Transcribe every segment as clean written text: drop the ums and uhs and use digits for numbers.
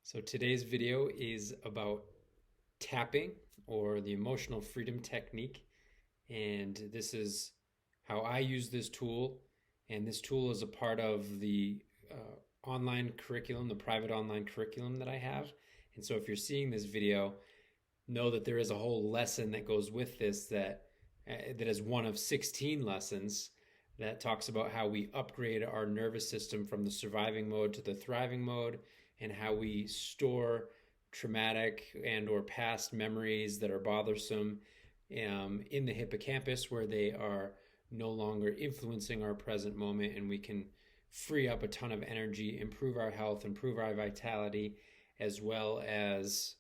So today's video is about tapping or the emotional freedom technique. And this is how I use this tool. And this tool is a part of the online curriculum, the private online curriculum that I have. And so if you're seeing this video, know that there is a whole lesson that goes with this that is one of 16 lessons that talks about how we upgrade our nervous system from the surviving mode to the thriving mode, and how we store traumatic and or past memories that are bothersome in the hippocampus, where they are no longer influencing our present moment, and we can free up a ton of energy, improve our health, improve our vitality, as well as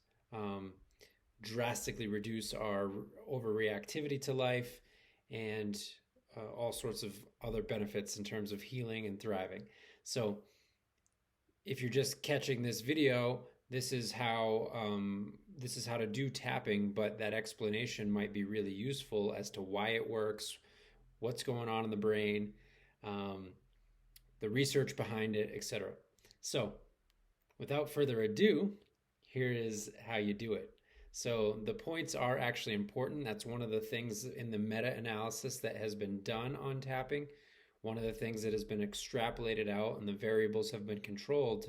drastically reduce our overreactivity to life, and all sorts of other benefits in terms of healing and thriving. So if you're just catching this video, this is how to do tapping, but that explanation might be really useful as to why it works, what's going on in the brain, the research behind it, etc. So without further ado, here is how you do it. So the points are actually important. That's one of the things in the meta-analysis that has been done on tapping. One of the things that has been extrapolated out, and the variables have been controlled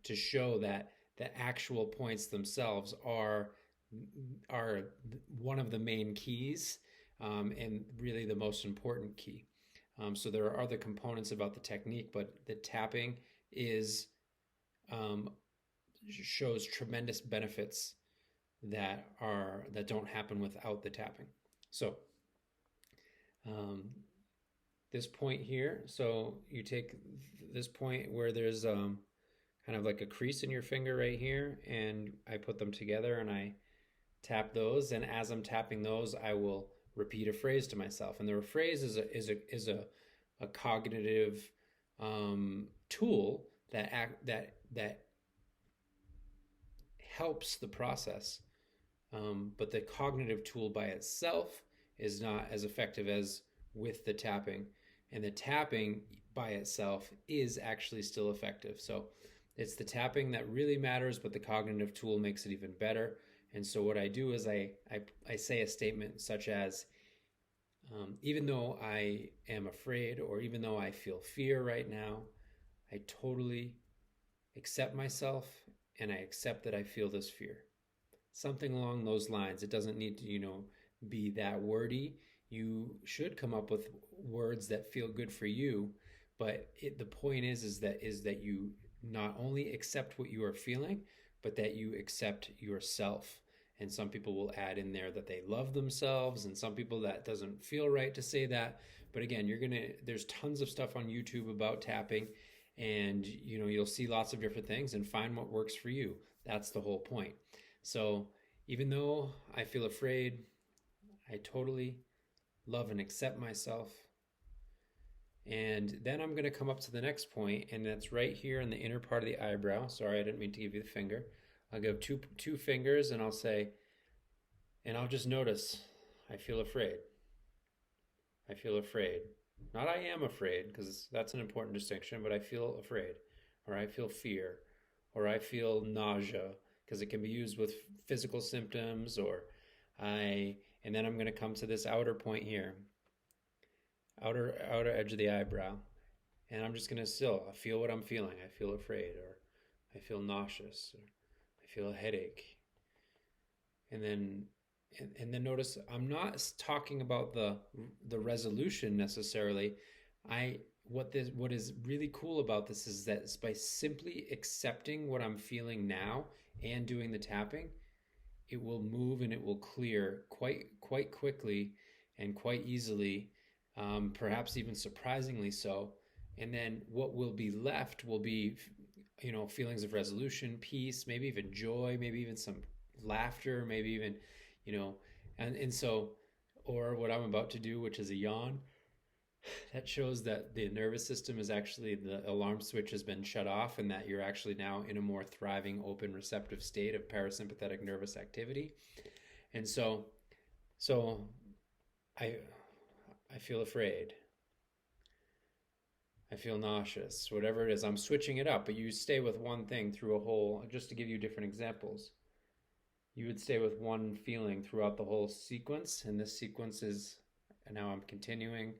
to show that the actual points themselves are one of the main keys, and really the most important key. So there are other components about the technique, but the tapping shows tremendous benefits that don't happen without the tapping. So this point here, so you take this point where there's kind of like a crease in your finger right here, and I put them together and I tap those, and as I'm tapping those, I will repeat a phrase to myself. And the phrase is a cognitive tool that helps the process. But the cognitive tool by itself is not as effective as with the tapping. And the tapping by itself is actually still effective. So it's the tapping that really matters, but the cognitive tool makes it even better. And so what I do is I say a statement such as, even though I am afraid, or even though I feel fear right now, I totally accept myself, and I accept that I feel this fear. Something along those lines. It doesn't need to, be that wordy. You should come up with words that feel good for you, but the point is that you not only accept what you are feeling, but that you accept yourself. And some people will add in there that they love themselves, and some people that doesn't feel right to say that. But again, there's tons of stuff on YouTube about tapping, and you'll see lots of different things and find what works for you. That's the whole point. So even though I feel afraid, I totally love and accept myself. And then I'm going to come up to the next point, and that's right here in the inner part of the eyebrow. Sorry, I didn't mean to give you the finger. I'll give two fingers, and I'll say, and I'll just notice, I feel afraid. I feel afraid. Not I am afraid, because that's an important distinction, but I feel afraid, or I feel fear, or I feel nausea, because it can be used with physical symptoms, and then I'm going to come to this outer point here, outer edge of the eyebrow, and I'm just going to I feel what I'm feeling. I feel afraid, or I feel nauseous, or I feel a headache. And then notice I'm not talking about the resolution necessarily. What is really cool about this is that by simply accepting what I'm feeling now and doing the tapping, it will move and it will clear quite quickly and quite easily, perhaps even surprisingly so. And then what will be left will be, feelings of resolution, peace, maybe even joy, maybe even some laughter, maybe even, and so, or what I'm about to do, which is a yawn. That shows that the nervous system is actually, the alarm switch has been shut off, and that you're actually now in a more thriving, open, receptive state of parasympathetic nervous activity. And so I feel afraid. I feel nauseous, whatever it is. I'm switching it up, but you stay with one thing through a whole, just to give you different examples. You would stay with one feeling throughout the whole sequence, and this sequence is, and now I'm continuing.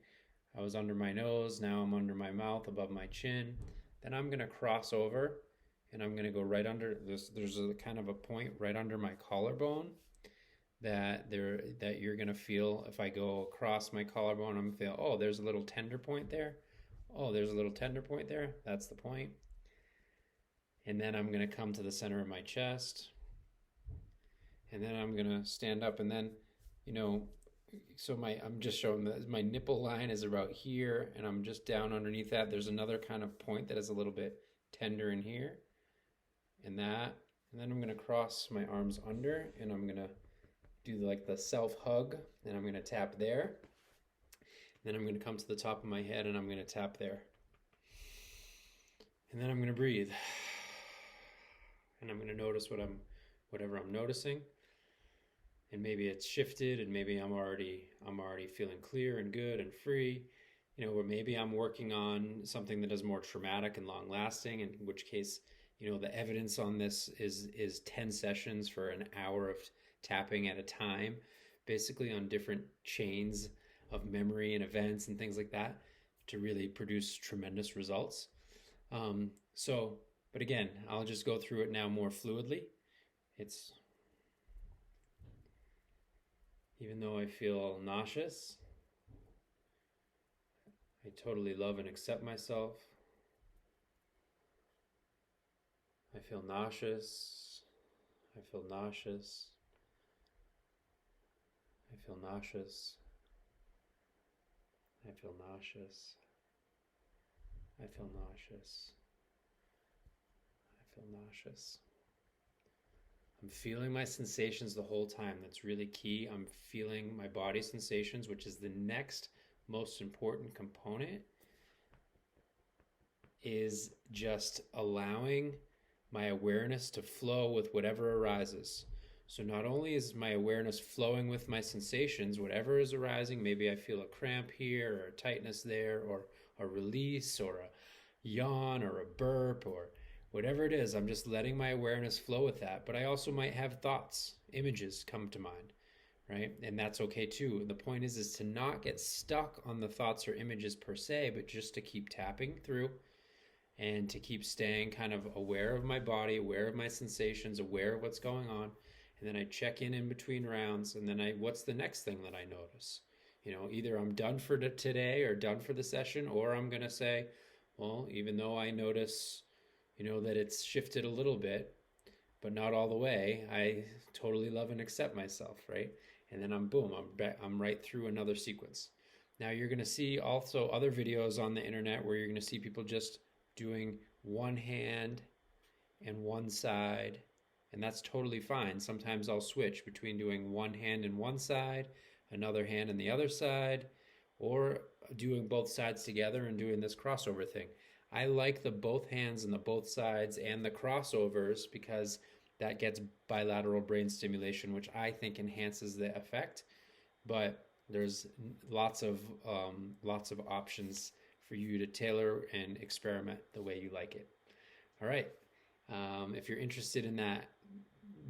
I was under my nose, now I'm under my mouth, above my chin. Then I'm going to cross over, and I'm going to go right under this. There's a kind of a point right under my collarbone that you're going to feel. If I go across my collarbone, I'm going to feel, oh, there's a little tender point there. Oh, there's a little tender point there. That's the point. And then I'm going to come to the center of my chest. And then I'm going to stand up, and then, so I'm just showing that my nipple line is about here, and I'm just down underneath that. There's another kind of point that is a little bit tender in here, and that. And then I'm going to cross my arms under, and I'm going to do like the self-hug, and I'm going to tap there. Then I'm going to come to the top of my head, and I'm going to tap there. And then I'm going to breathe. And I'm going to notice whatever I'm noticing. And maybe it's shifted, and maybe I'm already feeling clear and good and free. Or maybe I'm working on something that is more traumatic and long lasting, in which case, the evidence on this is 10 sessions for an hour of tapping at a time, basically on different chains of memory and events and things like that, to really produce tremendous results. But again, I'll just go through it now more fluidly. Even though I feel nauseous, I totally love and accept myself. I feel nauseous. I feel nauseous. I feel nauseous. I feel nauseous. I feel nauseous. I feel nauseous. I'm feeling my sensations the whole time. That's really key. I'm feeling my body sensations, which is the next most important component, is just allowing my awareness to flow with whatever arises. So not only is my awareness flowing with my sensations, whatever is arising, maybe I feel a cramp here or a tightness there or a release or a yawn or a burp or whatever it is, I'm just letting my awareness flow with that. But I also might have thoughts, images come to mind, right? And that's okay too. The point is to not get stuck on the thoughts or images per se, but just to keep tapping through and to keep staying kind of aware of my body, aware of my sensations, aware of what's going on. And then I check in between rounds, and then what's the next thing that I notice? Either I'm done for today or done for the session, or I'm going to say, well, even though I notice that it's shifted a little bit, but not all the way, I totally love and accept myself, right? And then I'm right through another sequence. Now you're going to see also other videos on the internet where you're going to see people just doing one hand and one side, and that's totally fine. Sometimes I'll switch between doing one hand and one side, another hand and the other side, or doing both sides together and doing this crossover thing. I like the both hands and the both sides and the crossovers because that gets bilateral brain stimulation, which I think enhances the effect. But there's lots of options for you to tailor and experiment the way you like it. All right. If you're interested in that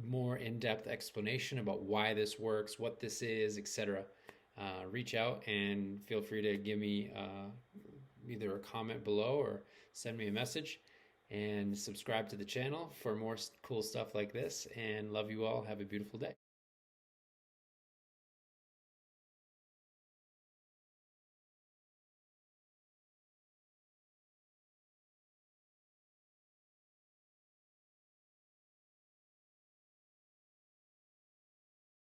more in-depth explanation about why this works, what this is, etc., reach out and feel free to give me either a comment below or send me a message, and subscribe to the channel for more cool stuff like this. And love you all. Have a beautiful day.